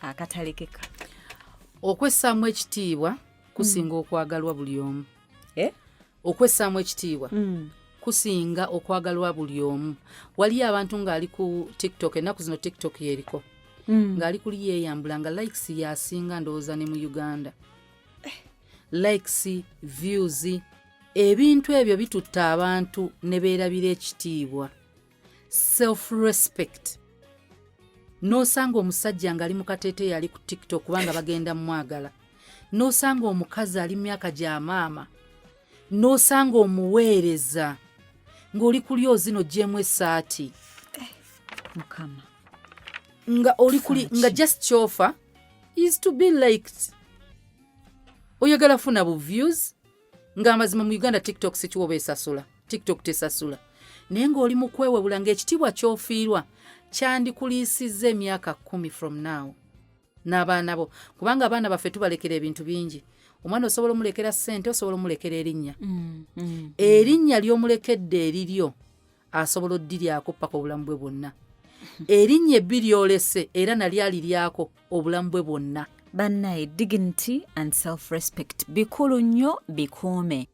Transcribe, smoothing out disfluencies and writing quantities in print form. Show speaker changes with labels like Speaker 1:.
Speaker 1: akatalekeka.
Speaker 2: Okwesamu ekitiibwa kusinga okwagalwa buli omu. Okwesamu ekitiibwa kusinga okwagalwa buli omu. Waliyo abantu ng'ali ku TikTok, ennaku zino TikTok yeriko, ng'ali kuli yeeyambula nga likes yasinga ndowooza ne mu Uganda. Likes, views, ebintu ebyo bitutta abantu ne beerabira ekitiibwa. Self respect. N'osanga omusajja ng'ali mu kateeteeyi ali ku TikTok kubanga bagenda mwagala. N'osanga omukazi ali myaka gya maama. N'osanga omuweereza ng'oli kuli ozino gyemu essaati.
Speaker 1: Mukama.
Speaker 2: Nga oli kuli nga just chofa is to be liked. Oyagala funa bu views nga amazima mu Uganda TikTok sikiwoba esasula. TikTok tesasula. Naye ng'oli mu kwewebula ng'ekitiibwa ky'ofiirwa kyandikuliisizza emyaka 10 from now. N'abaana bo. Kubanga abaana baffe tubalekera ebintu bingi. Omwana osobola omulekera ssente, osobola omulekera erinnya. Erinnya ly'omulekedde eriryo asobola oddiryako paka obulamu bwe bwonna. Erinnya ebbi ly'olese era nalyo aliryako obulamu bwe bwonna.
Speaker 1: Bannaye, dignity and self-respect bikulu nnyo, bikuume.